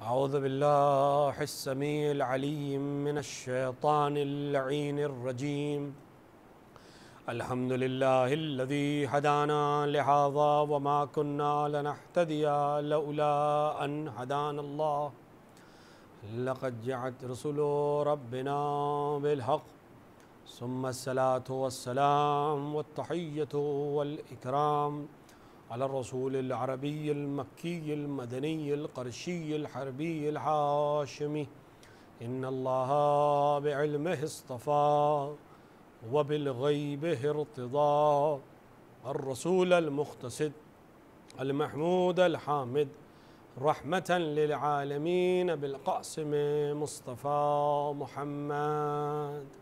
औज़ु बिल्लाहिस समीइल अलीम मिनश्शैतानिर लईनिर रजीम। अल्हम्दुलिल्लाहिल्लज़ी हदाना लिहाज़ा वमा कुन्ना लनहतदिया लौला अन हदानल्लाह। लक़द जअत रुसुलु रब्बिना बिलहक़ सुम्मस्सलातु वस्सलाम वत्तहिय्यतु वल इकराम अला रसूलिल अरबिय्यिल मक्किय्यिल मदनिय्यिल क़ुरैशिय्यिल हर्बिय्यिल हाशिमी। इन्नल्लाहा बिइल्मिहि इस्तफ़ा व बिलग़ैबिहि इर्तिज़ा। अर्रसूलुल मुख़्तसिद अल महमूद अल हामिद रहमतन लिल आलमीन बिल क़ासिम मुस्तफ़ा मुहम्मद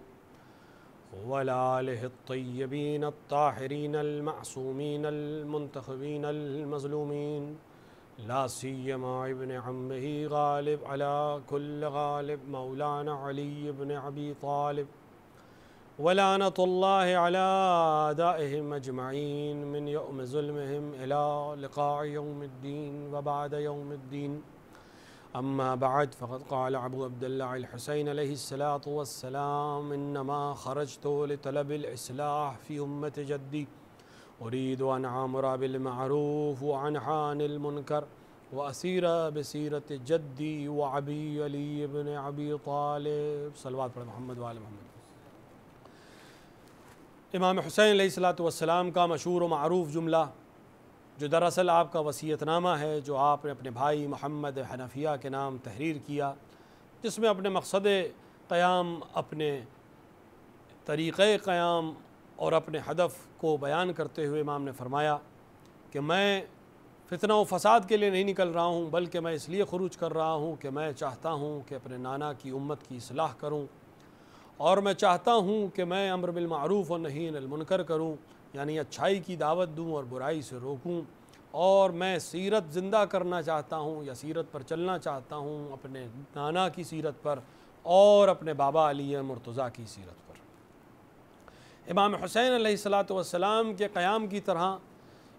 वअला आलिहि अत्तय्यबीन अत्ताहिरीन अल-मअसूमीन अल-मुंतख़बीन अल-मज़लूमीन ला सिय्यमा इब्न अम्मिही गालिब अला कुल्लि गालिब मौलाना अली इब्न अबी तालिब वलानतुल्लाहि अला आदाइहिम अजमईन मिन यौमि ज़ुल्मिहिम इला लिक़ाइ यौमिद्दीन व बअद यौमिद्दीन। अम्मा बअद फ़क़द क़ाल अबू अब्दुल्लाह अल हुसैन अलैहिस्सलातु वस्सलाम इन्नमा ख़रजतु लितलबिल इस्लाह फ़ी उम्मति जद्दी उरीदु अन आमुरा बिल मअरूफ़ व अनहा अनिल मुनकर व असीरा बिसीरति जद्दी व अबी अली इब्न अबी तालिब। सल्लल्लाहु अलैहि मोहम्मद व आले मोहम्मद। इमाम हुसैन अलैहिस्सलातु वस्सलाम का मशहूर व मारूफ़ जुमला जो दरअसल आपका वसीयतनामा है, जो आपने अपने भाई मोहम्मद हनफिया के नाम तहरीर किया, जिसमें अपने मकसद क़याम, अपने तरीक़े क़याम और अपने हदफ़ को बयान करते हुए इमाम ने फ़रमाया कि मैं फ़ितना व फ़साद के लिए नहीं निकल रहा हूँ, बल्कि मैं इसलिए ख़ुरूज कर रहा हूँ कि मैं चाहता हूँ कि अपने नाना की उम्मत की इस्लाह करूँ, और मैं चाहता हूँ कि मैं अम्र बिल मारूफ़ व नही अनिल मुनकर करूँ, यानी अच्छाई की दावत दूँ और बुराई से रोकूँ। और मैं सीरत ज़िंदा करना चाहता हूँ या सीरत पर चलना चाहता हूँ, अपने नाना की सीरत पर और अपने बाबा अली मुर्तज़ा की सीरत पर। इमाम हुसैन अलैहिस्सलातु वस्सलाम के क़याम की तरह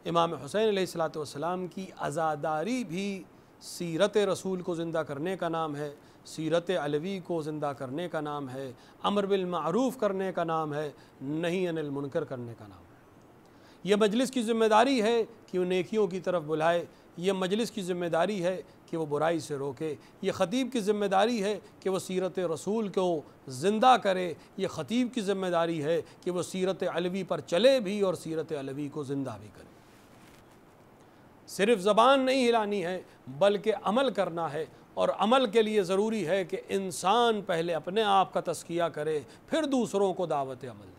इमाम हुसैन अलैहिस्सलातु वस्सलाम की अज़ादारी भी सीरत रसूल को ज़िंदा करने का नाम है, सीरत अलवी को ज़िंदा करने का नाम है, अम्र बिल मारूफ़ करने का नाम है, नही अनिल मुनकर करने का नाम है। यह मजलिस की ज़िम्मेदारी है कि वो नेकियों की तरफ बुलाए, यह मजलिस की ज़िम्मेदारी है कि वो बुराई से रोके, यह ख़तीब की ज़िम्मेदारी है कि वो सीरत रसूल को ज़िंदा करे, यह ख़तीब की ज़िम्मेदारी है कि वो सीरत अलवी पर चले भी और सीरत अलवी को ज़िंदा भी करे। सिर्फ़ ज़बान नहीं हिलानी है बल्कि अमल करना है, और अमल के लिए ज़रूरी है कि इंसान पहले अपने आप का तज़किया करे, फिर दूसरों को दावत अमल दे।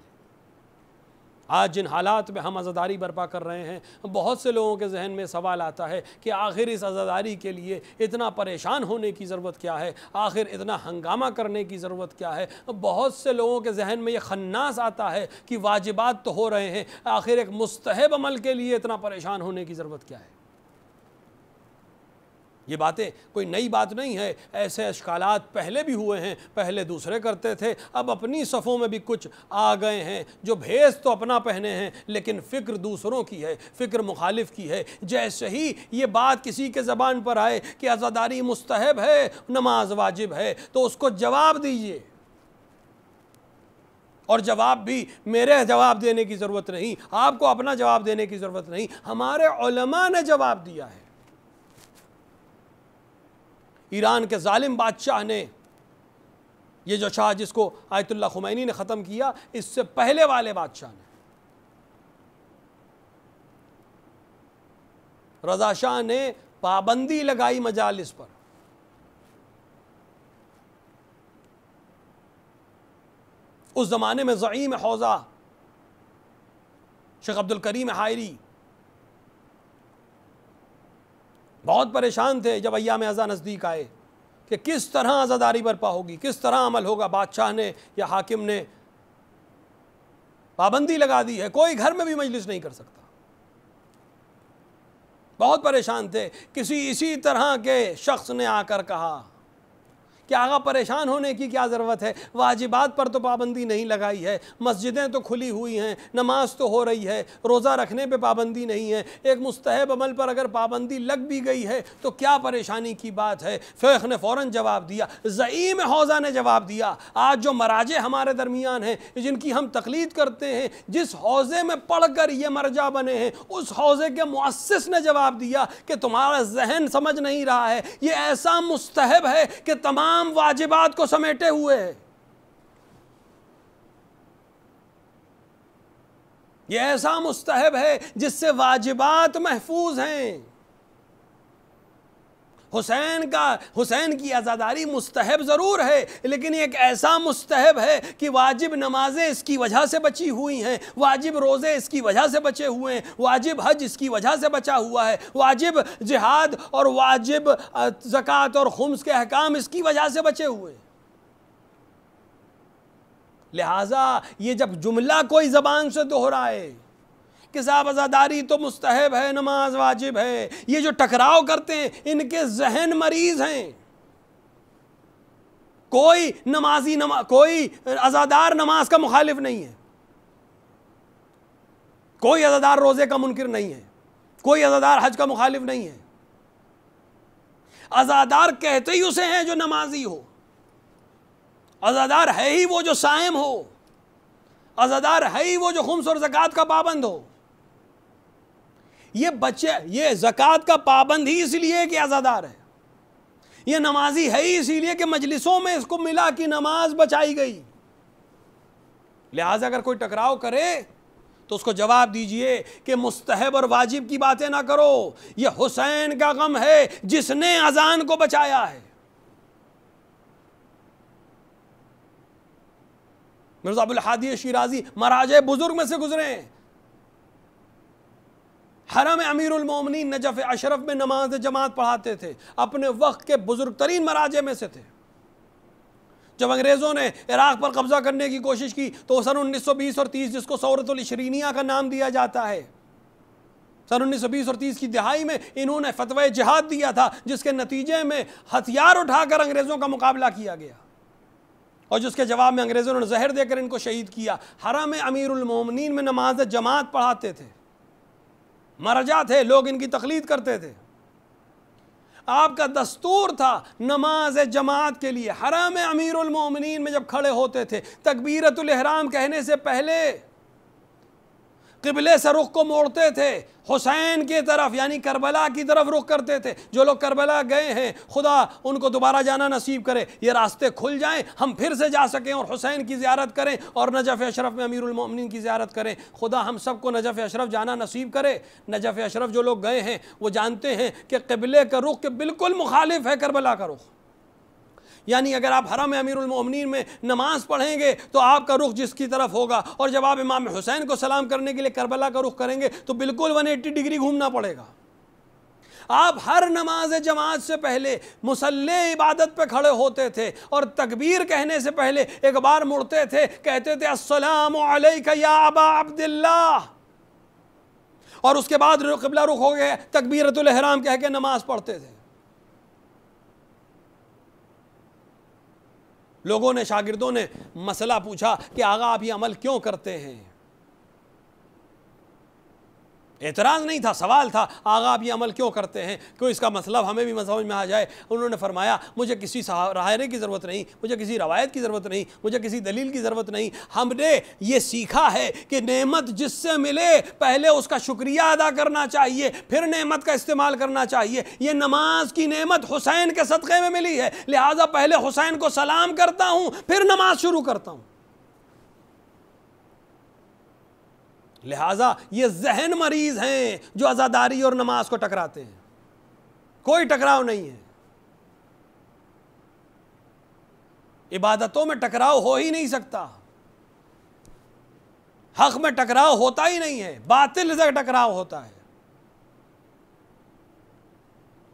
आज जिन हालात में हम अज़ादारी बर्पा कर रहे हैं, बहुत से लोगों के जहन में सवाल आता है कि आखिर इस अज़ादारी के लिए इतना परेशान होने की ज़रूरत क्या है, आखिर इतना हंगामा करने की ज़रूरत क्या है। बहुत से लोगों के जहन में ये खन्नास आता है कि वाजिबात तो हो रहे हैं, आखिर एक मुस्तहब अमल के लिए इतना परेशान होने की ज़रूरत क्या है। ये बातें कोई नई बात नहीं है, ऐसे इश्कालात पहले भी हुए हैं, पहले दूसरे करते थे, अब अपनी सफ़ों में भी कुछ आ गए हैं जो भेस तो अपना पहने हैं लेकिन फ़िक्र दूसरों की है, फ़िक्र मुखालिफ की है। जैसे ही ये बात किसी के ज़बान पर आए कि अज़ादारी मुस्तहब है, नमाज वाजिब है, तो उसको जवाब दीजिए, और जवाब भी मेरे जवाब देने की ज़रूरत नहीं, आपको अपना जवाब देने की ज़रूरत नहीं, हमारे उलमा ने जवाब दिया है। ईरान के जालिम बादशाह ने, ये जो शाह जिसको आयतुल्लाह खुमैनी ने ख़त्म किया, इससे पहले वाले बादशाह ने, रज़ा शाह ने पाबंदी लगाई मजालिस पर। उस ज़माने में ज़ईम हौज़ा शेख अब्दुल करीम हायरी बहुत परेशान थे जब अय्याम अज़ा नज़दीक आए कि किस तरह अज़ादारी बर्पा होगी, किस तरह अमल होगा। बादशाह ने या हाकिम ने पाबंदी लगा दी है, कोई घर में भी मजलिस नहीं कर सकता। बहुत परेशान थे। किसी इसी तरह के शख्स ने आकर कहा कि आगा परेशान होने की क्या ज़रूरत है, वाजिबात पर तो पाबंदी नहीं लगाई है, मस्जिदें तो खुली हुई हैं, नमाज तो हो रही है, रोज़ा रखने पे पाबंदी नहीं है, एक मुस्तहब अमल पर अगर पाबंदी लग भी गई है तो क्या परेशानी की बात है। फ़िक़्ह ने फ़ौरन जवाब दिया, ज़ईम हौज़ा ने जवाब दिया। आज जो मराजे हमारे दरमियान हैं जिनकी हम तक़लीद करते हैं, जिस हौज़े में पढ़कर ये मरजा बने हैं, उस हौज़े के मुअस्सिस ने जवाब दिया कि तुम्हारा जहन समझ नहीं रहा है, ये ऐसा मुस्तहब है कि तमाम वाजिबात को समेटे हुए है, ये ऐसा मुस्तहब है जिससे वाजिबात महफूज हैं। हुसैन की आज़ादारी मुस्तहब ज़रूर है, लेकिन एक ऐसा मुस्तहब है कि वाजिब नमाजें इसकी वजह से बची हुई हैं, वाजिब रोज़े इसकी वजह से बचे हुए हैं, वाजिब हज इसकी वजह से बचा हुआ है, वाजिब जिहाद और वाजिब ज़कात और खुम्स के अहकाम इसकी वजह से बचे हुए हैं। लिहाजा ये जब जुमला कोई ज़बान से दोहराए कि साहब अज़ादारी तो मुस्तहब है, नमाज वाजिब है, ये जो टकराव करते हैं इनके जहन मरीज हैं। कोई अज़ादार नमाज का मुखालिफ नहीं है, कोई अज़ादार रोज़े का मुनकिर नहीं है, कोई अज़ादार हज का मुखालिफ नहीं है। अज़ादार कहते ही उसे हैं जो नमाजी हो, अज़ादार है ही वो जो साइम हो, अज़ादार है ही वो जो खुम्स और ज़कात का पाबंद हो। ये ज़कात का पाबंद ही इसलिए कि अज़ादार है, ये नमाजी है ही इसीलिए कि मजलिसों में इसको मिला कि नमाज बचाई गई। लिहाजा अगर कोई टकराव करे तो उसको जवाब दीजिए कि मुस्तहब और वाजिब की बातें ना करो, ये हुसैन का गम है जिसने अजान को बचाया है। मिर्ज़ा अबुल हादी शिराजी मराजे बुजुर्ग में से गुजरे हैं, हरम अमीरुल मोमिनीन नजफ़ अशरफ में नमाज जमात पढ़ाते थे, अपने वक्त के बुजुर्ग तरीन मराजे में से थे। जब अंग्रेज़ों ने इराक़ पर कब्ज़ा करने की कोशिश की तो सन 1920 और 30, जिसको सौरतुल इशरीनिया का नाम दिया जाता है, सन 1920 और 30 की दिहाई में इन्होंने फतवा जिहाद दिया था, जिसके नतीजे में हथियार उठाकर अंग्रेज़ों का मुकाबला किया गया और जिसके जवाब में अंग्रेज़ों ने जहर देकर इनको शहीद किया। हरम अमीरुल मोमिनीन में नमाज जमात पढ़ाते थे, मरजा थे, लोग इनकी तकलीद करते थे। आपका दस्तूर था नमाज जमात के लिए हरम अमीरुल मोमिनीन में जब खड़े होते थे, तकबीरतुल इहराम कहने से पहले क़िबले से रुख को मोड़ते थे, हुसैन की तरफ यानी करबला की तरफ रुख करते थे। जो लोग करबला गए हैं, खुदा उनको दोबारा जाना नसीब करे, ये रास्ते खुल जाएं, हम फिर से जा सकें और हुसैन की ज़ियारत करें और नजफ़ अशरफ में अमीरुल मोमिनीन की ज़ियारत करें। खुदा हम सबको नजफ़ अशरफ जाना नसीब करे। नजफ़ अशरफ जो लोग गए हैं वो जानते हैं कि क़िबले का रुख के बिल्कुल मुखालिफ है करबला का रुख, यानी अगर आप हरम अमीरुल मोमिनीन में नमाज पढ़ेंगे तो आपका रुख जिसकी तरफ होगा, और जब आप इमाम हुसैन को सलाम करने के लिए करबला का रुख करेंगे तो बिल्कुल 180 डिग्री घूमना पड़ेगा। आप हर नमाज जमात से पहले मुसल्ले इबादत पे खड़े होते थे और तकबीर कहने से पहले एक बार मुड़ते थे, कहते थे अस्सलामु अलैका या अबा अब्दिल्लाह, और उसके बाद क़िबला रुख हो गया, तकबीरतुल इहराम कह के नमाज पढ़ते थे। लोगों ने, शागिर्दों ने मसला पूछा कि आगा आप ये अमल क्यों करते हैं। एतराज़ नहीं था, सवाल था, आगा आप ये अमल क्यों करते हैं, क्यों इसका मतलब हमें भी समझ में आ जाए। उन्होंने फरमाया मुझे किसी सहारे की ज़रूरत नहीं, मुझे किसी रवायत की ज़रूरत नहीं, मुझे किसी दलील की ज़रूरत नहीं। हमने ये सीखा है कि नेमत जिससे मिले पहले उसका शुक्रिया अदा करना चाहिए, फिर नेमत का इस्तेमाल करना चाहिए। ये नमाज की नेमत हुसैन के सदक़े में मिली है, लिहाजा पहले हुसैन को सलाम करता हूँ फिर नमाज शुरू करता हूँ। लिहाजा ये जहन मरीज हैं जो अज़ादारी और नमाज को टकराते हैं, कोई टकराव नहीं है। इबादतों में टकराव हो ही नहीं सकता, हक में टकराव होता ही नहीं है, बातिल से टकराव होता है।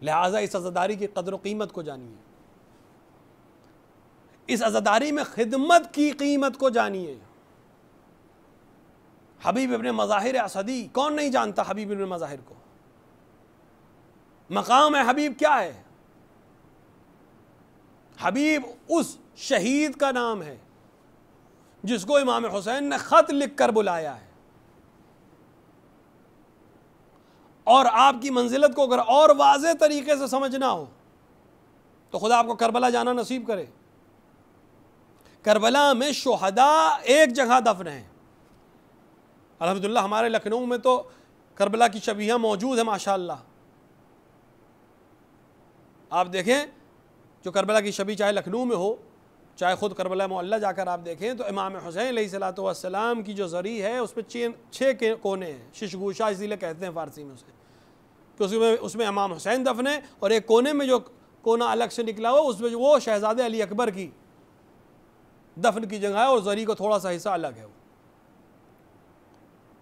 लिहाजा इस अज़ादारी की कदर व कीमत को जानिए, इस अज़ादारी में खिदमत की कीमत को जानिए। हबीब इब्न मज़ाहिर असदी, कौन नहीं जानता हबीब इब्न मज़ाहिर को। मकाम है हबीब क्या है, हबीब उस शहीद का नाम है जिसको इमाम हुसैन ने ख़त लिख कर बुलाया है। और आपकी मंजिलत को अगर और वाज़ेह तरीके से समझना हो तो खुदा आपको करबला जाना नसीब करे। करबला में शुहदा एक जगह दफन है। अल्हम्दुलिल्लाह हमारे लखनऊ में तो करबला की शबीहा मौजूद है माशाअल्लाह। आप देखें जो करबला की शबी चाहे लखनऊ में हो चाहे ख़ुद करबला मोहल्ला जाकर आप देखें तो इमाम हुसैन अलैहिस्सलातु वस्सलाम की जो ज़री है उस पर 6 कोने हैं, शिशगूशा इसीलिए कहते हैं फ़ारसी में उसे, कि उसमें इमाम हुसैन दफन है और एक कोने में जो कोना अलग से निकला हुआ उसमें वो शहज़ादे अली अकबर की दफन की जगह है और ज़री को थोड़ा सा हिस्सा अलग है वो।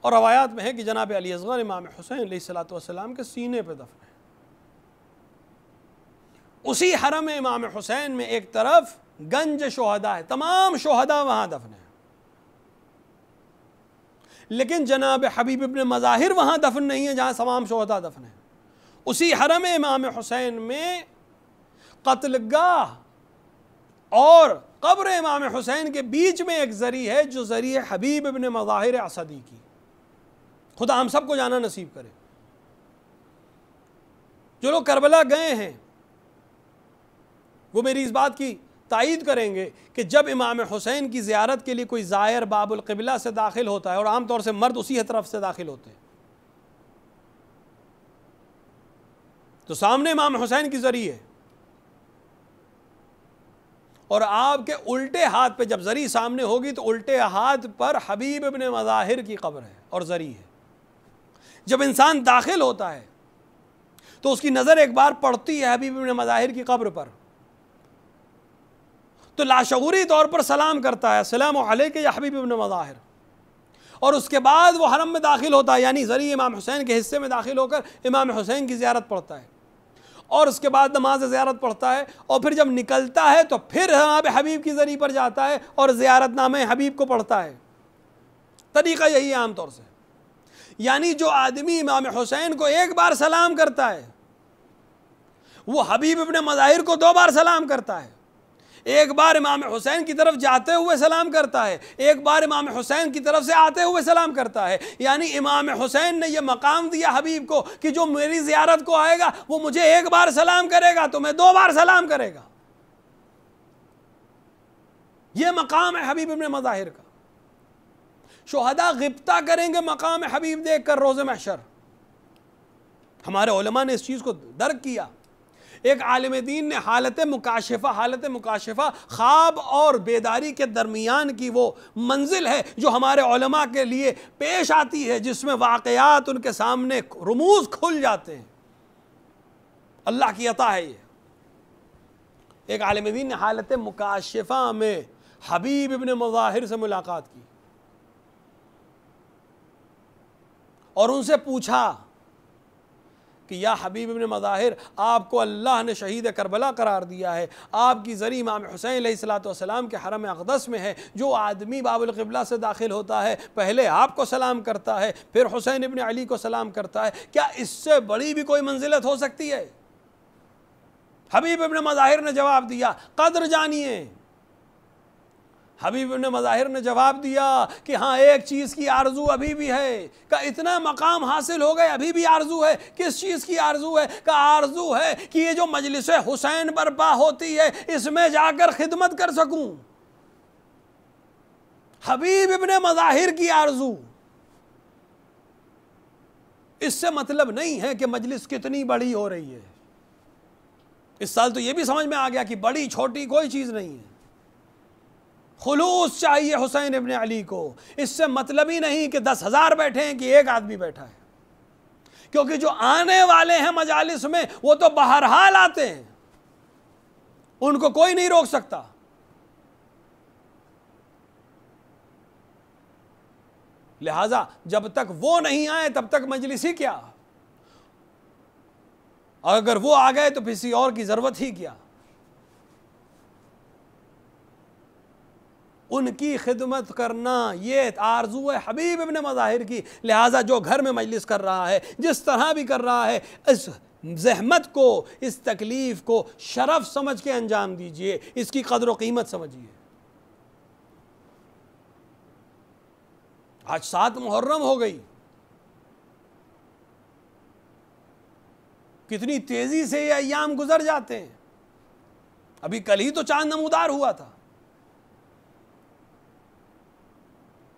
और रवायात में है कि जनाब अली असग़र इमाम हुसैन अलैहिस्सलातु वस्सलाम के सीने पे दफन है। उसी हरम इमाम हुसैन में एक तरफ गंज शुहदा है, तमाम शुहदा वहाँ दफन है, लेकिन जनाब हबीब इब्न मज़ाहिर वहाँ दफन नहीं है जहाँ तमाम शुहदा दफन है। उसी हरम इमाम हुसैन में कत्लगाह और कब्र इमाम हुसैन के बीच में एक ज़री है जो ज़री है हबीब इब्न मज़ाहिर असदी की। खुदा हम सबको जाना नसीब करे। जो लोग करबला गए हैं वो मेरी इस बात की तायीद करेंगे कि जब इमाम हुसैन की ज़ियारत के लिए कोई ज़ायर बाबुल क़िबला से दाखिल होता है, और आमतौर से मर्द उसी तरफ से दाखिल होते हैं, तो सामने इमाम हुसैन की ज़री है और आपके उल्टे हाथ पे जब ज़री सामने होगी तो उल्टे हाथ पर हबीब इब्न मज़ाहिर की कब्र है और ज़री है। जब इंसान दाखिल होता है तो उसकी नज़र एक बार पड़ती है हबीब इब्न मज़ाहिर की कब्र पर, तो लाशऊरी तौर पर सलाम करता है, अस्सलामु अलैका या हबीब इब्न मज़ाहिर, और उसके बाद वो हरम में दाखिल होता है, यानी ज़री इमाम हुसैन के हिस्से में दाखिल होकर इमाम हुसैन की ज़ियारत पढ़ता है और उसके बाद नमाज ज़ियारत पढ़ता है, और फिर जब निकलता है तो फिर जनाब हबीब की ज़री पर जाता है और ज़ियारत नामे हबीब को पढ़ता है। तरीक़ा यही है आमतौर से। यानी जो आदमी इमाम हुसैन को एक बार सलाम करता है वो हबीब इब्न मज़ाहिर को 2 बार सलाम करता है। एक बार इमाम हुसैन की तरफ जाते हुए सलाम करता है, एक बार इमाम हुसैन की तरफ से आते हुए सलाम करता है। यानी इमाम हुसैन ने यह मकाम दिया हबीब को कि जो मेरी ज़ियारत को आएगा वो मुझे एक बार सलाम करेगा तो मैं 2 बार सलाम करेगा। यह मकाम है हबीब इब्न मज़ाहिर का। शुहदा गिब्ता करेंगे मकाम हबीब देख कर रोज़े महशर। हमारे उलमा ने इस चीज़ को दर्क किया। एक आलिम दीन ने हालत मुकाशिफा ख्वाब और बेदारी के दरमियान की वो मंजिल है जो हमारे उलमा के लिए पेश आती है, जिसमें वाक़यात उनके सामने रुमूज़ खुल जाते हैं। अल्लाह की अता है ये। एक आलिम दीन ने हालत मुकाशिफा में हबीब इब्न मज़ाहिर से मुलाकात की और उनसे पूछा कि या हबीब इब्न मज़ाहिर, आपको अल्लाह ने शहीद करबला करार दिया है, आपकी ज़री इमाम हुसैन अलैहिस्सलातु वस्सलाम के हरम अक़दस में है। जो आदमी बाबुल क़िबला से दाखिल होता है पहले आपको सलाम करता है फिर हुसैन इब्न अली को सलाम करता है, क्या इससे बड़ी भी कोई मंजिलत हो सकती है? हबीब इब्न मज़ाहिर ने जवाब दिया, कद्र जानिए। हबीब इब्न मज़ाहिर ने जवाब दिया कि हाँ, एक चीज़ की आरजू अभी भी है। का इतना मकाम हासिल हो गए अभी भी आरजू है? किस चीज़ की आरजू है? का आरजू है कि ये जो मजलिस हुसैन बर्पा होती है इसमें जाकर खिदमत कर सकूं। हबीब इब्न मज़ाहिर की आरजू। इससे मतलब नहीं है कि मजलिस कितनी बड़ी हो रही है। इस साल तो ये भी समझ में आ गया कि बड़ी छोटी कोई चीज़ नहीं है। खुलूस चाहिए हुसैन इब्न अली को। इससे मतलब ही नहीं कि 10,000 बैठे हैं कि एक आदमी बैठा है, क्योंकि जो आने वाले हैं मजालिस में वो तो बहरहाल आते हैं, उनको कोई नहीं रोक सकता। लिहाजा जब तक वो नहीं आए तब तक मजलिस ही क्या, और अगर वो आ गए तो किसी और की जरूरत ही क्या। उनकी खिदमत करना ये आरजू है हबीब इब्न मज़ाहिर की। लिहाजा जो घर में मजलिस कर रहा है, जिस तरह भी कर रहा है, इस ज़हमत को, इस तकलीफ़ को शरफ़ समझ के अंजाम दीजिए, इसकी कदर व कीमत समझिए। आज 7 मुहर्रम हो गई, कितनी तेज़ी से ये अय्याम गुजर जाते हैं। अभी कल ही तो चांद नमूदार हुआ था।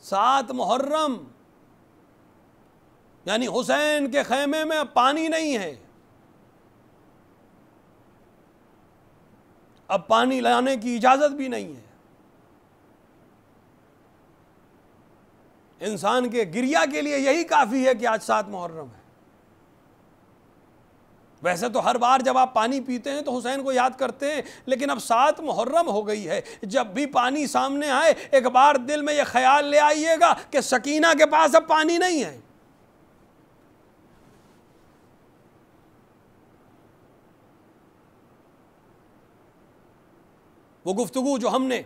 7 मुहर्रम, यानी हुसैन के खैमे में अब पानी नहीं है, अब पानी लाने की इजाज़त भी नहीं है। इंसान के गिरिया के लिए यही काफ़ी है कि आज 7 मुहर्रम है। वैसे तो हर बार जब आप पानी पीते हैं तो हुसैन को याद करते हैं, लेकिन अब 7 मुहर्रम हो गई है। जब भी पानी सामने आए एक बार दिल में यह ख्याल ले आइएगा कि सकीना के पास अब पानी नहीं है। वो गुफ्तगू जो हमने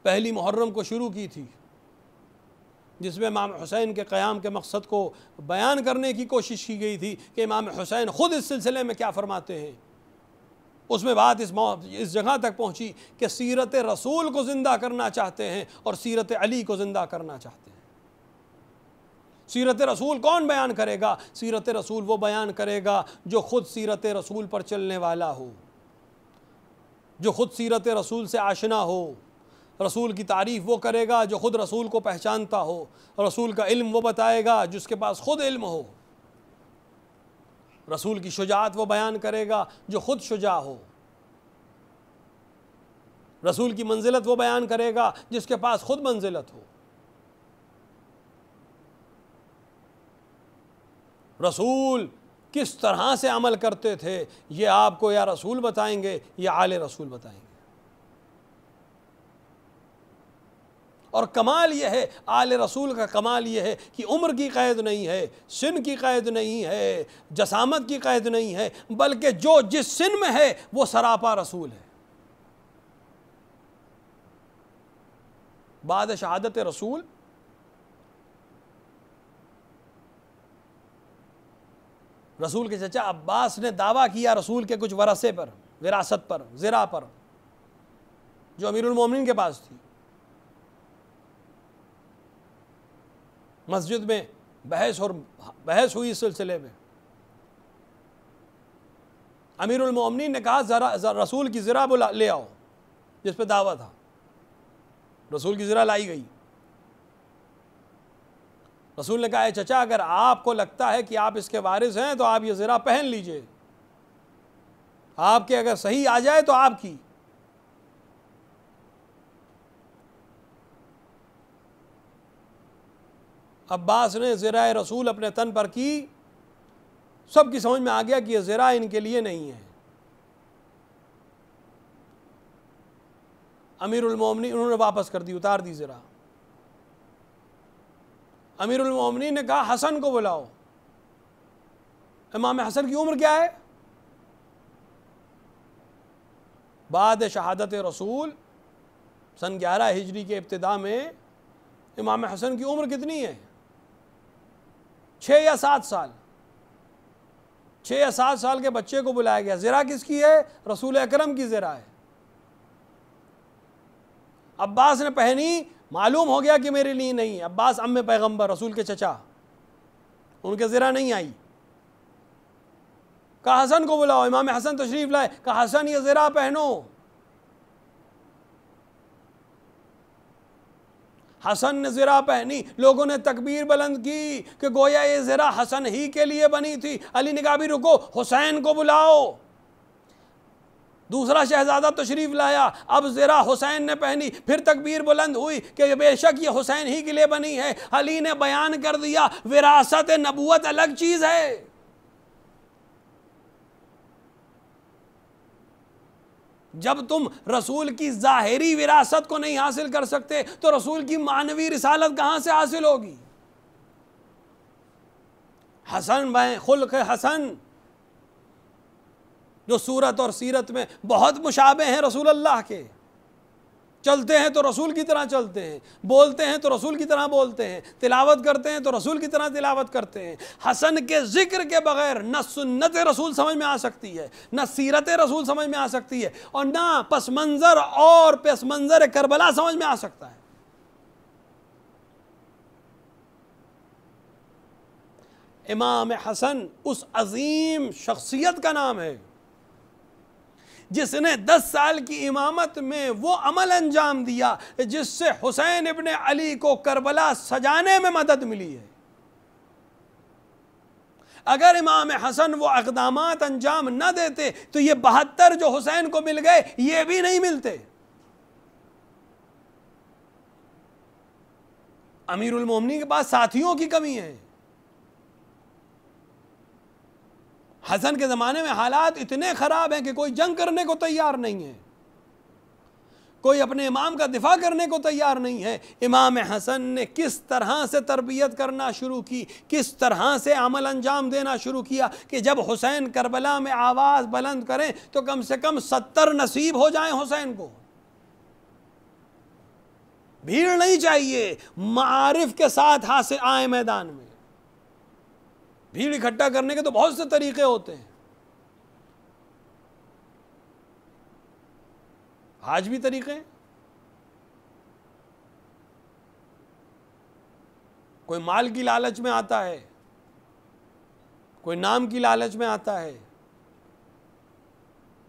पहली मुहर्रम को शुरू की थी, जिसमें इमाम हुसैन के क़याम के मकसद को बयान करने की कोशिश की गई थी कि इमाम हुसैन ख़ुद इस सिलसिले में क्या फ़रमाते हैं, उसमें बात इस जगह तक पहुँची कि सीरत रसूल को ज़िंदा करना चाहते हैं और सीरत अली को ज़िंदा करना चाहते हैं। सीरत रसूल कौन बयान करेगा? सीरत रसूल वो बयान करेगा जो ख़ुद सीरत रसूल पर चलने वाला हो, जो ख़ुद सीरत रसूल से आशना हो। रसूल की तारीफ़ वो करेगा जो ख़ुद रसूल को पहचानता हो। रसूल का इल्म वो बताएगा जिसके पास ख़ुद इल्म हो। रसूल की शुजाअत वो बयान करेगा जो ख़ुद शुजा हो। रसूल की मंजिलत वो बयान करेगा जिसके पास ख़ुद मंजिलत हो। रसूल किस तरह से अमल करते थे ये आपको या रसूल बताएंगे या आले रसूल बताएंगे। और कमाल यह है, आले रसूल का कमाल यह है कि उम्र की क़ैद नहीं है, सिन की क़ैद नहीं है, जसामत की क़ैद नहीं है, बल्कि जो जिस सिन में है वो सरापा रसूल है। बाद शहादत रसूल रसूल के चचा अब्बास ने दावा किया रसूल के कुछ वरसे पर, विरासत पर, ज़िरा पर, जो अमीरुल मोमिनीन के पास थी। मस्जिद में बहस हुई इस सिलसिले में। अमीरुल मोमिनीन ने कहा ज़रा रसूल की ज़िरा बुला ले आओ, जिस पे दावा था। रसूल की ज़िरा लाई गई। रसूल ने कहा चचा अगर आपको लगता है कि आप इसके वारिस हैं तो आप ये ज़िरा पहन लीजिए, आपके अगर सही आ जाए तो आपकी। अब्बास ने ज़िरा रसूल अपने तन पर की। सबकी समझ में आ गया कि यह ज़िरा इनके लिए नहीं है। अमीरुल मोमिनीन उन्होंने वापस कर दी, उतार दी ज़िरा। अमीरुल मोमिनीन ने कहा हसन को बुलाओ। इमाम हसन की उम्र क्या है? बाद शहादत रसूल सन 11 हिजरी के इब्तिदा में इमाम हसन की उम्र कितनी है? 6 या 7 साल। 6 या 7 साल के बच्चे को बुलाया गया। ज़िरा किसकी है? रसूल अकरम की ज़िरा है। अब्बास ने पहनी, मालूम हो गया कि मेरे लिए नहीं। अब्बास अम्मे पैगंबर रसूल के चचा, उनके ज़िरा नहीं आई। कहा हसन को बुलाओ। इमाम हसन तशरीफ़ लाए। कहा हसन ये ज़िरा पहनो। हसन ने ज़िरा पहनी। लोगों ने तकबीर बुलंद की कि गोया ये ज़िरा हसन ही के लिए बनी थी। अली ने कहा भी रुको, हुसैन को बुलाओ। दूसरा शहजादा तशरीफ़ लाया। अब ज़िरा हुसैन ने पहनी। फिर तकबीर बुलंद हुई कि बेशक ये हुसैन ही के लिए बनी है। अली ने बयान कर दिया विरासत नबूवत अलग चीज़ है। जब तुम रसूल की ज़ाहिरी विरासत को नहीं हासिल कर सकते तो रसूल की मानवी रिसालत कहाँ से हासिल होगी? हसन बाय खुल्क़ हसन, जो सूरत और सीरत में बहुत मुशाबे हैं रसूल अल्लाह के, चलते हैं तो रसूल की तरह चलते हैं, बोलते हैं तो रसूल की तरह बोलते हैं, तिलावत करते हैं तो रसूल की तरह तिलावत करते हैं। हसन के जिक्र के बगैर न सुन्नत रसूल समझ में आ सकती है, न सीरत रसूल समझ में आ सकती है, और न पस मंज़र करबला समझ में आ सकता है। इमाम हसन उस अजीम शख्सियत का नाम है जिसने 10 साल की इमामत में वो अमल अंजाम दिया जिससे हुसैन इब्ने अली को करबला सजाने में मदद मिली है। अगर इमाम हसन वो इक़दामात अंजाम न देते तो ये 72 जो हुसैन को मिल गए ये भी नहीं मिलते। अमीरुल मोमिनीन के पास साथियों की कमी है। हसन के ज़माने में हालात इतने ख़राब हैं कि कोई जंग करने को तैयार नहीं है, कोई अपने इमाम का दिफा करने को तैयार नहीं है। इमाम हसन ने किस तरह से तरबियत करना शुरू की, किस तरह से अमल अंजाम देना शुरू किया कि जब हुसैन करबला में आवाज़ बुलंद करें तो कम से कम 70 नसीब हो जाएं हुसैन को। भीड़ नहीं चाहिए, मारिफ के साथ हासिल आए मैदान में। भीड़ इकट्ठा करने के तो बहुत से तरीके होते हैं, आज भी तरीके हैं। कोई माल की लालच में आता है, कोई नाम की लालच में आता है,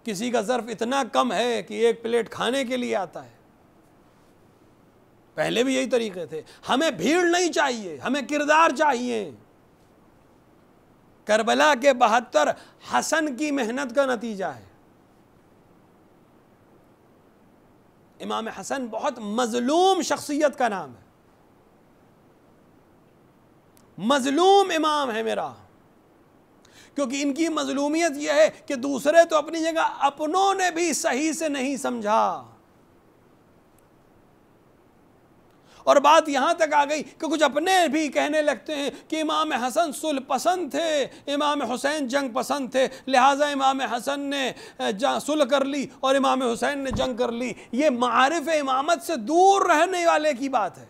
किसी का ज़र्फ इतना कम है कि एक प्लेट खाने के लिए आता है। पहले भी यही तरीके थे। हमें भीड़ नहीं चाहिए, हमें किरदार चाहिए। करबला के 72 हसन की मेहनत का नतीजा है। इमाम हसन बहुत मजलूम शख्सियत का नाम है, मजलूम इमाम है मेरा, क्योंकि इनकी मजलूमियत यह है कि दूसरे तो अपनी जगह, अपनों ने भी सही से नहीं समझा। और बात यहाँ तक आ गई कि कुछ अपने भी कहने लगते हैं कि इमाम हसन सुलह पसंद थे, इमाम हुसैन जंग पसंद थे, लिहाजा इमाम हसन ने सुलह कर ली और इमाम हुसैन ने जंग कर ली। ये मारिफ इमामत से दूर रहने वाले की बात है।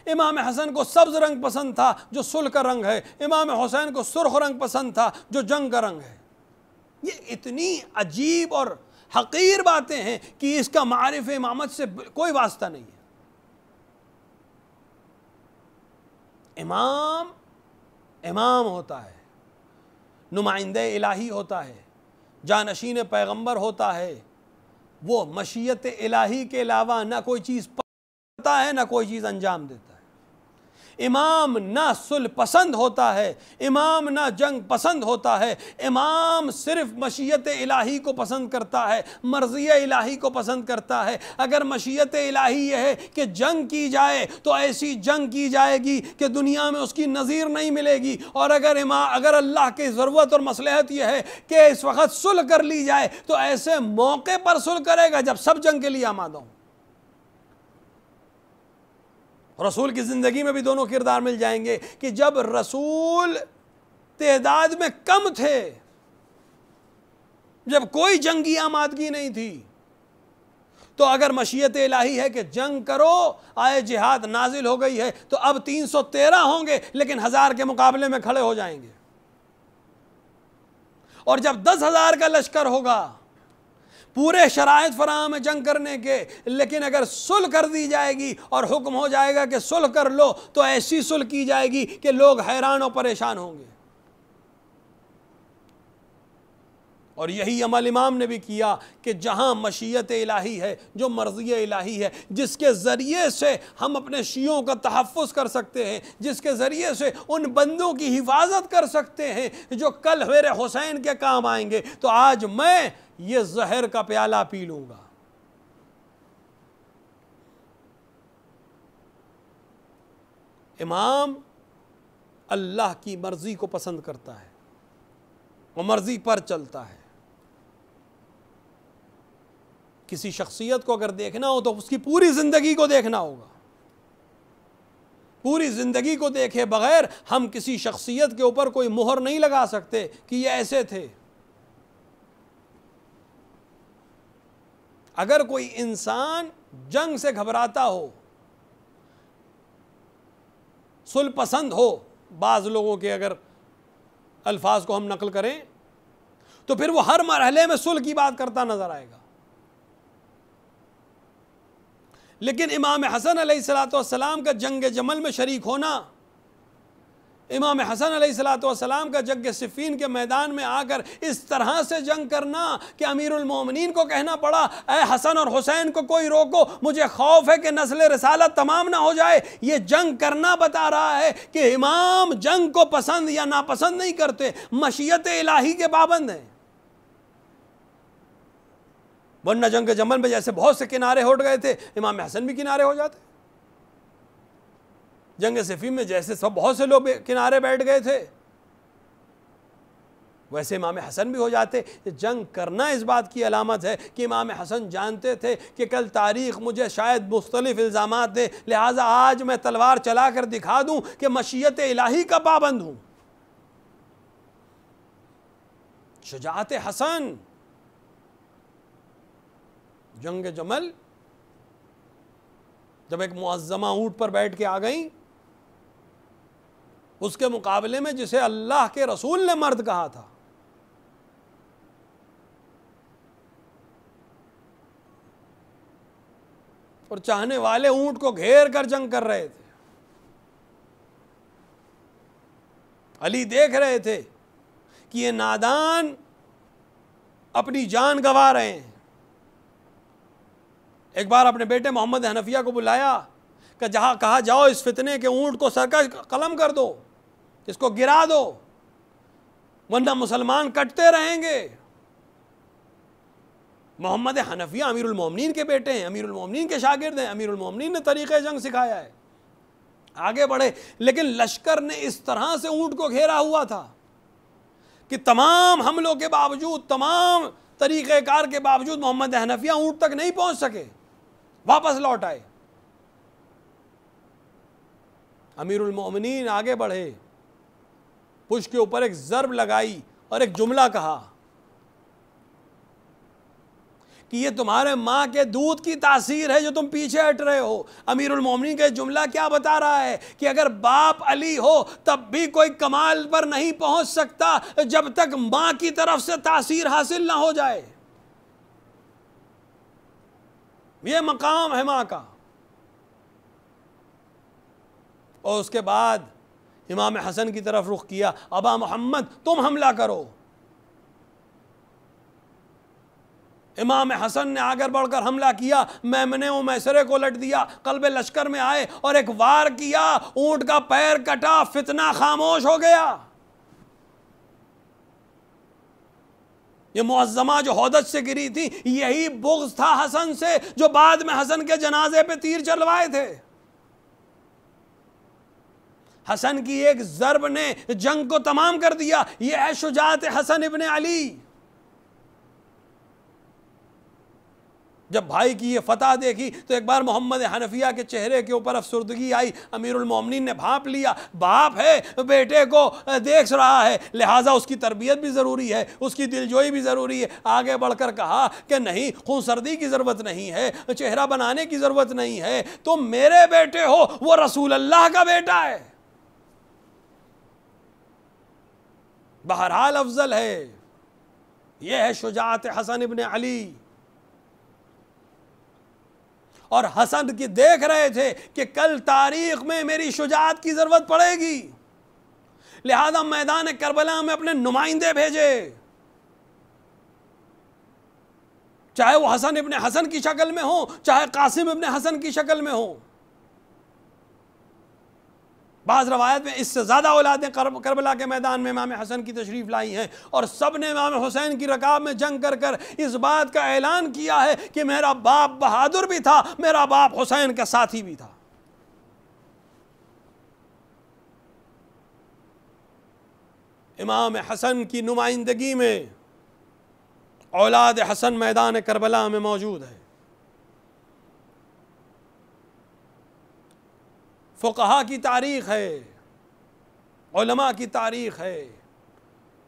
इमाम हसन को सब्ज रंग पसंद था जो सुलह का रंग है, इमाम हुसैन को सुर्ख रंग पसंद था जो जंग का रंग है। ये इतनी अजीब और हकीर बातें हैं कि इसका मारिफ इमामत से कोई वास्ता नहीं है। इमाम इमाम होता है, नुमाइंदे इलाही होता है, जानशीन पैगंबर होता है। वो मशीयत इलाही के अलावा ना कोई चीज़ पता है ना कोई चीज़ अंजाम देता है। इमाम ना सुलह पसंद होता है, इमाम ना जंग पसंद होता है। इमाम सिर्फ मशीयत इलाही को पसंद करता है, मर्ज़ी इलाही को पसंद करता है। अगर मशीयत इलाही यह है कि जंग की जाए तो ऐसी जंग की जाएगी कि दुनिया में उसकी नज़ीर नहीं मिलेगी। और अगर अल्लाह की ज़रूरत और मसलहत यह है कि इस वक्त सुलह कर ली जाए तो ऐसे मौके पर सुलह करेगा जब सब जंग के लिए आमादा हों। रसूल की ज़िंदगी में भी दोनों किरदार मिल जाएंगे कि जब रसूल तादाद में कम थे, जब कोई जंगी आमादगी नहीं थी, तो अगर मशीयत इलाही है कि जंग करो, आए जिहाद नाजिल हो गई है, तो अब 313 होंगे लेकिन 1000 के मुकाबले में खड़े हो जाएंगे। और जब 10,000 का लश्कर होगा, पूरे शराइत फराहम है जंग करने के, लेकिन अगर सुलह कर दी जाएगी और हुक्म हो जाएगा कि सुलह कर लो, तो ऐसी सुलह की जाएगी कि लोग हैरान और परेशान होंगे। और यही अमल इमाम ने भी किया कि जहाँ मशीयत इलाही है, जो मर्ज़ी इलाही है, जिसके ज़रिए से हम अपने शियों का तहफ़्फ़ुज़ कर सकते हैं, जिसके ज़रिए से उन बंदों की हिफाजत कर सकते हैं जो कल मेरे हुसैन के काम आएंगे, तो आज मैं ये जहर का प्याला पी लूँगा। इमाम अल्लाह की मर्ज़ी को पसंद करता है, वो मर्ज़ी पर चलता है। किसी शख्सियत को अगर देखना हो तो उसकी पूरी ज़िंदगी को देखना होगा। पूरी ज़िंदगी को देखे बगैर हम किसी शख्सियत के ऊपर कोई मुहर नहीं लगा सकते कि ये ऐसे थे। अगर कोई इंसान जंग से घबराता हो, सुलह पसंद हो, बाज़ लोगों के अगर अल्फाज को हम नकल करें तो फिर वो हर मरहले में सुलह की बात करता नजर आएगा। लेकिन इमाम हसन अलैहिस्सलाम का जंग जमल में शरीक होना, इमाम हसन अलैहिस्सलाम का जंग सिफ़ीन के मैदान में आकर इस तरह से जंग करना कि अमीरुल मोमिनीन को कहना पड़ा, ऐ हसन और हुसैन को कोई रोको, मुझे खौफ है कि नस्ल रिसालत तमाम ना हो जाए। ये जंग करना बता रहा है कि इमाम जंग को पसंद या नापसंद नहीं करते, मशीयत इलाही के पाबंद हैं। वरना जंग जमल में जैसे बहुत से किनारे हट गए थे, इमाम हसन भी किनारे हो जाते। जंग सिफ़ीन में जैसे सब बहुत से लोग किनारे बैठ गए थे, वैसे इमाम हसन भी हो जाते। जंग करना इस बात की अलामत है कि इमाम हसन जानते थे कि कल तारीख़ मुझे शायद मुख्तलिफ इल्ज़ामात दे, लिहाजा आज मैं तलवार चला कर दिखा दूँ कि मशीयत इलाही का पाबंद हूँ। शुजाअत हसन जंग जमल जब एक मुअज़्ज़मा ऊँट पर बैठ के आ गई, उसके मुकाबले में जिसे अल्लाह के रसूल ने मर्द कहा था, और चाहने वाले ऊंट को घेर कर जंग कर रहे थे। अली देख रहे थे कि ये नादान अपनी जान गंवा रहे हैं। एक बार अपने बेटे मोहम्मद हनफिया को बुलाया कि जहाँ कहा जाओ इस फितने के ऊंट को सर का कलम कर दो, इसको गिरा दो, वरना मुसलमान कटते रहेंगे। मोहम्मद हनफिया अमीरुल मोमिनीन के बेटे हैं, अमीरुल मोमिनीन के शागिर्द हैं, अमीरुल मोमिनीन ने तरीक़े जंग सिखाया है। आगे बढ़े, लेकिन लश्कर ने इस तरह से ऊंट को घेरा हुआ था कि तमाम हमलों के बावजूद, तमाम तरीक़ेकार के बावजूद मोहम्मद हनफिया ऊंट तक नहीं पहुंच सके, वापस लौट आए। अमीरुल मोमिनीन आगे बढ़े, पुष्ट के ऊपर एक ज़र्ब लगाई और एक जुमला कहा कि ये तुम्हारे माँ के दूध की तासीर है जो तुम पीछे हट रहे हो। अमीरुल मोमिनीन का जुमला क्या बता रहा है कि अगर बाप अली हो तब भी कोई कमाल पर नहीं पहुंच सकता जब तक माँ की तरफ से तासीर हासिल ना हो जाए। ये मकाम है माँ का। और उसके बाद इमाम हसन की तरफ रुख किया, अबा मोहम्मद तुम हमला करो। इमाम हसन ने आगे बढ़कर हमला किया, मैमने व मैसरे को लट दिया, कल्ब लश्कर में आए और एक वार किया, ऊंट का पैर कटा, फितना खामोश हो गया। ये मुअज़्ज़मा जो हौदज से गिरी थी, यही बुग़्ज़ था हसन से जो बाद में हसन के जनाजे पे तीर चलवाए थे। हसन की एक ज़र्ब ने जंग को तमाम कर दिया। यह है शुजाअत हसन इब्न अली। जब भाई की ये फतह देखी तो एक बार मोहम्मद हनफिया के चेहरे के ऊपर अफसुर्दगी आई। अमीरुल मोमिनीन ने भांप लिया, बाप है, बेटे को देख रहा है, लिहाजा उसकी तरबियत भी ज़रूरी है, उसकी दिलजोई भी ज़रूरी है। आगे बढ़कर कहा कि नहीं, खून सर्दी की ज़रूरत नहीं है, चेहरा बनाने की ज़रूरत नहीं है, तुम मेरे बेटे हो, वो रसूल अल्लाह का बेटा है। बहरहाल अफजल है। यह है शुजाअत हसन इब्न अली। और हसन की देख रहे थे कि कल तारीख में मेरी शुजाअत की जरूरत पड़ेगी, लिहाजा मैदान करबला में अपने नुमाइंदे भेजे, चाहे वो हसन इब्न हसन की शक्ल में हो, चाहे कासिम इब्न हसन की शक्ल में हो। बाज़ रवायत में इससे ज़्यादा औलादें करबला के मैदान में इमाम हसन की तशरीफ़ लाई हैं और सब ने इमाम हुसैन की रकाब में जंग कर कर इस बात का ऐलान किया है कि मेरा बाप बहादुर भी था, मेरा बाप हुसैन का साथी भी था। इमाम हसन की नुमाइंदगी में औलाद हसन मैदान करबला में मौजूद है। फ़ुक़हा की तारीख़ है, उलमा की तारीख़ है,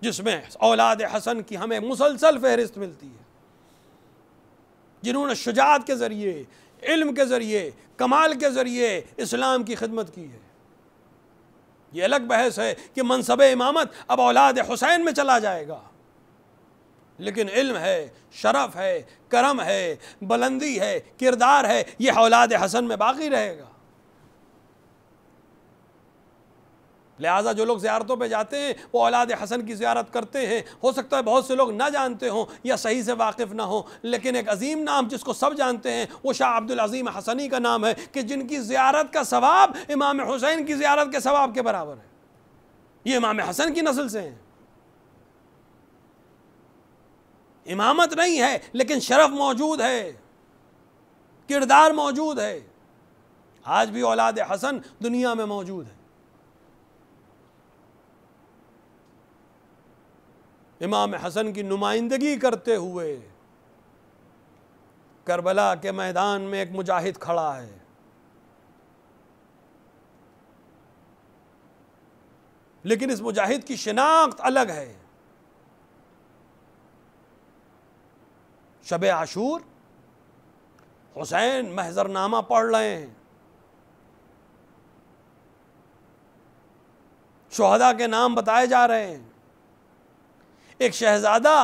जिसमें औलाद हसन की हमें मुसलसल फ़हरिस्त मिलती है। जिन्होंने शुजाअत के ज़रिए, इल्म के ज़रिए, कमाल के ज़रिए इस्लाम की खिदमत की है। ये अलग बहस है कि मनसब इमामत अब औलाद हुसैन में चला जाएगा, लेकिन इल्म है, शरफ है, करम है, बुलंदी है, किरदार है, ये औलाद हसन में बाकी रहेगा। लिहाजा जो लोग ज़ियारतों पे जाते हैं वो औलाद हसन की ज़ियारत करते हैं। हो सकता है बहुत से लोग ना जानते हों या सही से वाकिफ़ ना हों, लेकिन एक अजीम नाम जिसको सब जानते हैं वो शाह अब्दुल अज़ीम हसनी का नाम है कि जिनकी ज़ियारत का सवाब इमाम हुसैन की ज़ियारत के सवाब के बराबर है। ये इमाम हसन की नस्ल से हैं। इमामत नहीं है लेकिन शरफ मौजूद है, किरदार मौजूद है। आज भी औलाद हसन दुनिया में मौजूद है। इमाम हसन की नुमाइंदगी करते हुए करबला के मैदान में एक मुजाहिद खड़ा है। लेकिन इस मुजाहिद की शिनाख्त अलग है। शब आशूर हुसैन महजरनामा पढ़ रहे हैं, शुहदा के नाम बताए जा रहे हैं। एक शहजादा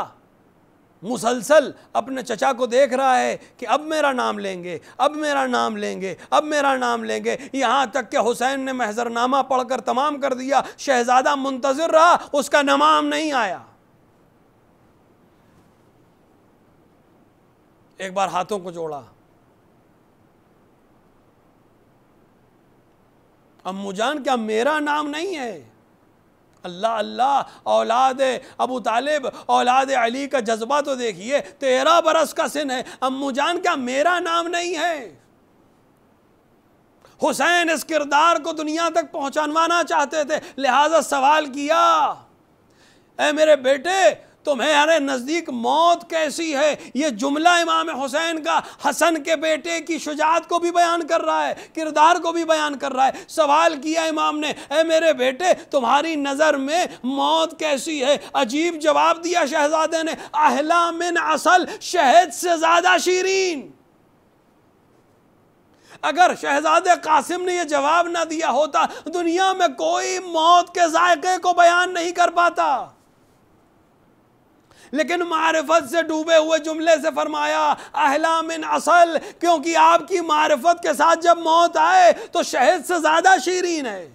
मुसलसल अपने चचा को देख रहा है कि अब मेरा नाम लेंगे, अब मेरा नाम लेंगे, अब मेरा नाम लेंगे। यहाँ तक कि हुसैन ने महजरनामा पढ़कर तमाम कर दिया, शहजादा मुंतज़िर रहा, उसका नाम नहीं आया। एक बार हाथों को जोड़ा, अम्मू जान क्या मेरा नाम नहीं है? अल्लाह अल्लाह, औलाद अबू तालिब, औलाद अली का जज्बा तो देखिए, 13 बरस का सिन है। अम्मू जान क्या मेरा नाम नहीं है? हुसैन इस किरदार को दुनिया तक पहुंचाना चाहते थे, लिहाजा सवाल किया, ऐ मेरे बेटे तुम्हारे नज़दीक मौत कैसी है? ये जुमला इमाम हुसैन का हसन के बेटे की शुजाअत को भी बयान कर रहा है, किरदार को भी बयान कर रहा है। सवाल किया इमाम ने, ऐ मेरे बेटे तुम्हारी नज़र में मौत कैसी है? अजीब जवाब दिया शहजादे ने, अहला मिन असल, शहद से ज़्यादा शीरीन। अगर शहजादे कासिम ने यह जवाब ना दिया होता, दुनिया में कोई मौत के जायके को बयान नहीं कर पाता। लेकिन मारिफत से डूबे हुए जुमले से फरमाया अहला मिन असल, क्योंकि आपकी मारिफत के साथ जब मौत आए तो शहद से ज्यादा शीरीन है।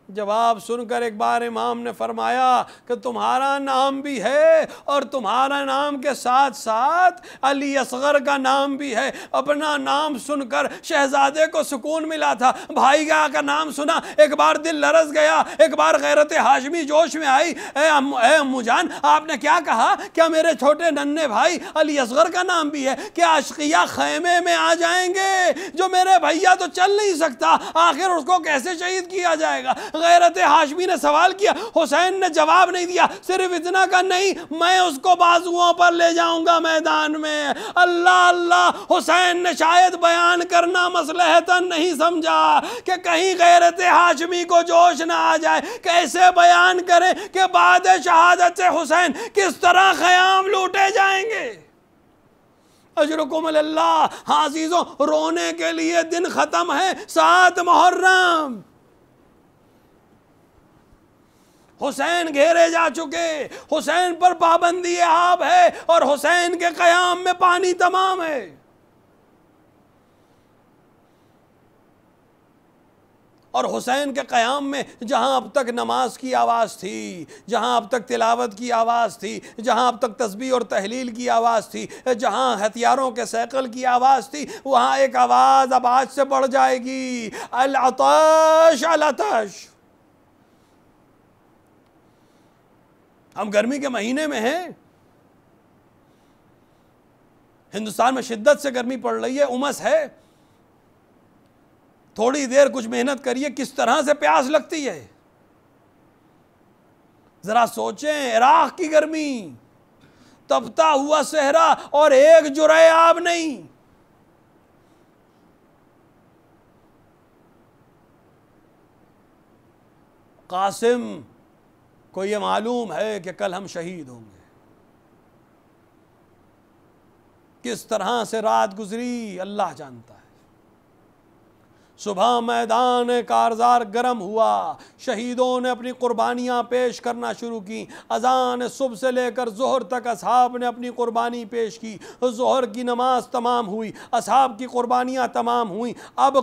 जवाब सुनकर एक बार इमाम ने फरमाया कि तुम्हारा नाम भी है और तुम्हारा नाम के साथ साथ अली असगर का नाम भी है। अपना नाम सुनकर शहजादे को सुकून मिला था। भाई का नाम सुना, एक बार दिल लरस गया, एक बार गैरत हाशमी जोश में आई। अम्मू जान आपने क्या कहा? क्या मेरे छोटे नन्हे भाई अली असगर का नाम भी है? क्या अशकिया खैमे में आ जाएंगे? जो मेरे भैया तो चल नहीं सकता, आखिर उसको कैसे शहीद किया जाएगा? गैरत हाशमी ने सवाल किया, हुसैन ने जवाब नहीं दिया। सिर्फ इतना का नहीं, मैं उसको बाजुओं पर ले जाऊंगा मैदान में। अल्लाह अल्लाह, हुसैन ने शायद बयान करना मसलहतन नहीं समझा कि कहीं गैरत हाशमी को जोश ना आ जाए। कैसे बयान करें कि बाद शहादत हुसैन किस तरह ख़याम लूटे जाएंगे। अजरुकुम अल्लाह। हाँ अज़ीज़ों, रोने के लिए दिन ख़त्म है, 7 मुहर्रम। हुसैन घेरे जा चुके, हुसैन पर पाबंदी आब है और हुसैन के क़याम में पानी तमाम है। और हुसैन के क़याम में जहाँ अब तक नमाज की आवाज़ थी, जहाँ अब तक तिलावत की आवाज़ थी, जहाँ अब तक तस्बीह और तहलील की आवाज़ थी, जहाँ हथियारों के सैकल की आवाज़ थी, वहाँ एक आवाज़ अब आज से बढ़ जाएगी, अल अतश अल अतश। हम गर्मी के महीने में हैं, हिंदुस्तान में शिद्दत से गर्मी पड़ रही है, उमस है। थोड़ी देर कुछ मेहनत करिए, किस तरह से प्यास लगती है। जरा सोचें, इराक की गर्मी, तपता हुआ सहरा और एक जुरए आब नहीं। कासिम को ये मालूम है कि कल हम शहीद होंगे। किस तरह से रात गुजरी अल्लाह जानता है। सुबह मैदान कारज़ार गर्म हुआ, शहीदों ने अपनी कुर्बानियाँ पेश करना शुरू की। अज़ान सुबह से लेकर ज़ोहर तक असहाब ने अपनी कुर्बानी पेश की। ज़ोहर की नमाज तमाम हुई, असहाब की कुर्बानियाँ तमाम हुई। अब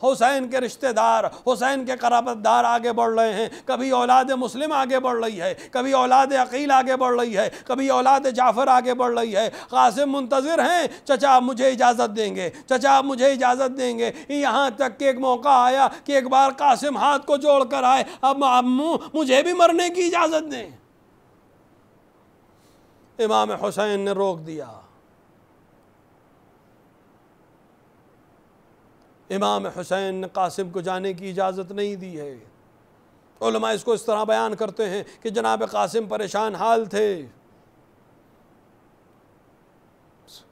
हुसैन के रिश्तेदार, हुसैन के क़राबतदार आगे बढ़ रहे हैं। कभी औलाद मुस्लिम आगे बढ़ रही है, कभी औलाद अकील आगे बढ़ रही है, कभी औलाद जाफ़र आगे बढ़ रही है। कासिम मुंतज़िर हैं, चचा आप मुझे इजाज़त देंगे, चचा आप मुझे इजाज़त देंगे। यहाँ तक कि एक मौका आया कि एक बार कासिम हाथ को जोड़कर आए, अब मुझे भी मरने की इजाजत दें। इमाम हुसैन ने रोक दिया। इमाम हुसैन ने कासिम को जाने की इजाज़त नहीं दी है। उलमा इसको इस तरह बयान करते हैं कि जनाब कासिम परेशान हाल थे,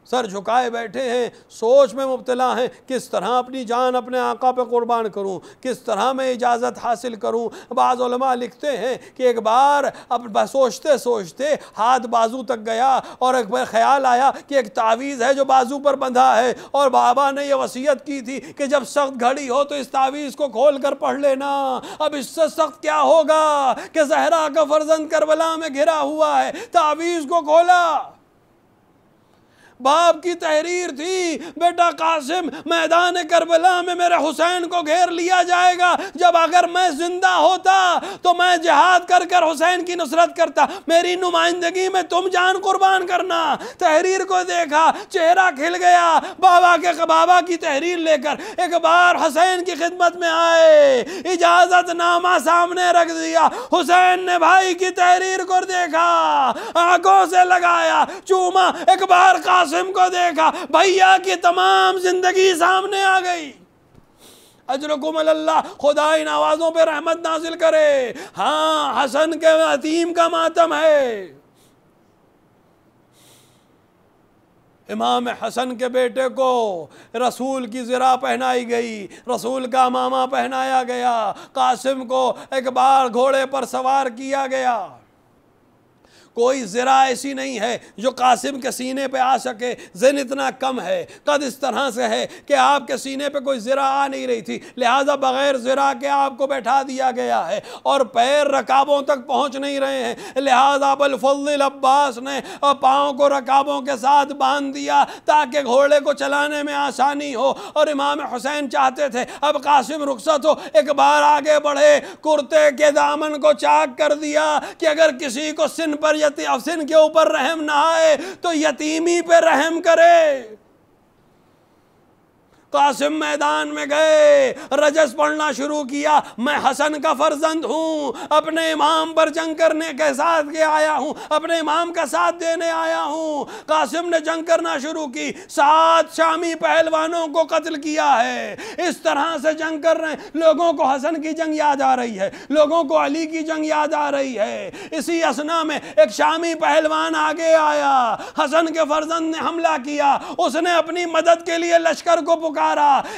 सर झुकाए बैठे हैं, सोच में मुब्तला हैं, किस तरह अपनी जान अपने आका पे कुर्बान करूं, किस तरह मैं इजाज़त हासिल करूं। बाज़ उलमा लिखते हैं कि एक बार अब सोचते सोचते हाथ बाजू तक गया और एक बार ख्याल आया कि एक तावीज़ है जो बाजू पर बंधा है, और बाबा ने यह वसीयत की थी कि जब सख्त घड़ी हो तो इस तावीज़ को खोल कर पढ़ लेना। अब इससे सख्त क्या होगा कि ज़हरा का फर्जंद करबला में घिरा हुआ है, तावीज़ को खोला। बाप की तहरीर थी, बेटा कासिम मैदान करबला में मेरे हुसैन को घेर लिया जाएगा, जब अगर मैं जिंदा होता तो मैं जिहाद कर कर हुसैन की नुसरत करता, मेरी नुमाइंदगी में तुम जान कुर्बान करना। तहरीर को देखा, चेहरा खिल गया। बाबा की तहरीर लेकर एक बार हुसैन की खिदमत में आए, इजाजत नामा सामने रख दिया। हुसैन ने भाई की तहरीर को देखा, आंखों से लगाया, चूमा। एक बार कासिम को देखा, भैया की तमाम जिंदगी सामने आ गई। अजरकुम अल्लाह, खुदा इन आवाज़ों पे रहमत नाजिल करे। हाँ, हसन के यतीम का मातम है। इमाम हसन के बेटे को रसूल की ज़रा पहनाई गई, रसूल का मामा पहनाया गया। कासिम को एक बार घोड़े पर सवार किया गया। कोई ज़रा ऐसी नहीं है जो कासिम के सीने पे आ सके। ज़िन इतना कम है, कद इस तरह से है कि आपके सीने पे कोई ज़रा आ नहीं रही थी, लिहाजा बग़ैर ज़रा के आपको बैठा दिया गया है, और पैर रकाबों तक पहुँच नहीं रहे हैं। लिहाजा अबुल फज़्ल अब्बास ने पाँव को रकाबों के साथ बांध दिया ताकि घोड़े को चलाने में आसानी हो। और इमाम हुसैन चाहते थे अब कासिम रुखसत हो। एक बार आगे बढ़े, कुर्ते के दामन को चाक कर दिया कि अगर किसी को सिन पर सिन के ऊपर रहम ना आए तो यतीमी पे रहम करे। कासिम मैदान में गए, रजस पढ़ना शुरू किया। मैं हसन का फर्जंद हूँ, अपने इमाम पर जंग करने के साथ के आया हूँ, अपने इमाम का साथ देने आया हूँ। कासिम ने जंग करना शुरू की, 7 शामी पहलवानों को कत्ल किया है। इस तरह से जंग कर रहे हैं। लोगों को हसन की जंग याद आ रही है, लोगों को अली की जंग याद आ रही है। इसी असना में एक शामी पहलवान आगे आया, हसन के फर्जंद ने हमला किया। उसने अपनी मदद के लिए लश्कर को पुकारा,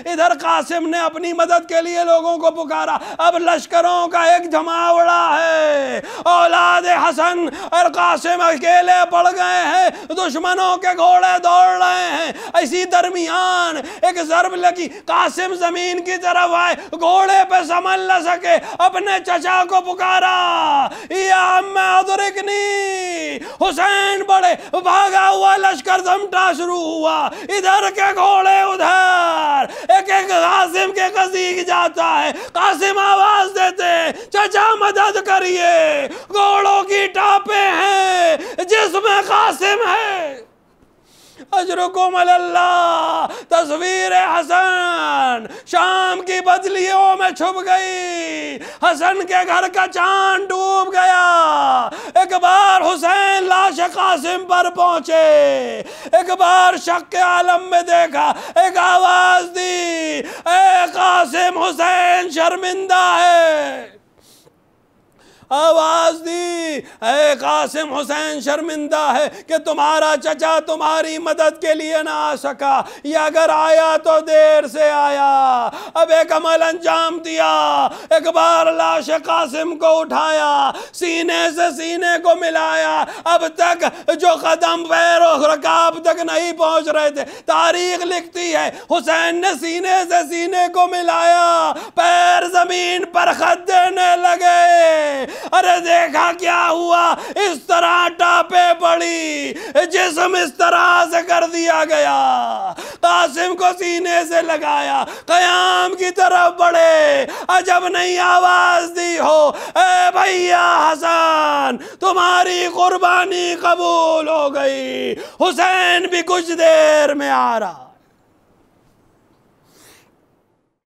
इधर कासिम ने अपनी मदद के लिए लोगों को पुकारा। अब लश्करों का एक जमावड़ा है। औलाद हसन और कासिम अकेले पड़ गए हैं, दुश्मनों के घोड़े दौड़ रहे हैं। इसी दरमियान एक ज़रब लगी, कासिम जमीन की तरफ आए, घोड़े पे संभल न सके, अपने चचा को पुकारा, या अम्मा अदरिकनी। हुसैन बड़े, भागा हुआ लश्कर जमटा शुरू हुआ, इधर के घोड़े उधर, एक एक कासिम के कसीक जाता है। कासिम आवाज देते, चचा मदद करिए, घोड़ों की टापे हैं जिसमें कासिम है। अजरुकुम अल्लाह। तस्वीर हसन शाम की बदलियों में छुप गई, हसन के घर का चांद डूब गया। एक बार हुसैन लाश कासिम पर पहुंचे, एक बार शक के आलम में देखा, एक आवाज दी, ए कासिम, हुसैन शर्मिंदा है। आवाज दी, ऐ कासिम हुसैन शर्मिंदा है कि तुम्हारा चचा तुम्हारी मदद के लिए ना आ सका, या अगर आया तो देर से आया। अब एक अमल अंजाम दिया, एक बार लाश कासिम को उठाया, सीने से सीने को मिलाया। अब तक जो कदम पैर और रकाब तक नहीं पहुंच रहे थे, तारीख लिखती है हुसैन ने सीने से सीने को मिलाया, पैर जमीन पर खत देने लगे। अरे देखा क्या हुआ, इस तरह टापे पड़ी, जिस्म इस तरह से कर दिया गया। कासिम को सीने से लगाया, कयाम की तरफ बढ़े। अजब नहीं आवाज दी हो, ए भैया हसन तुम्हारी कुर्बानी कबूल हो गई, हुसैन भी कुछ देर में आ रहा।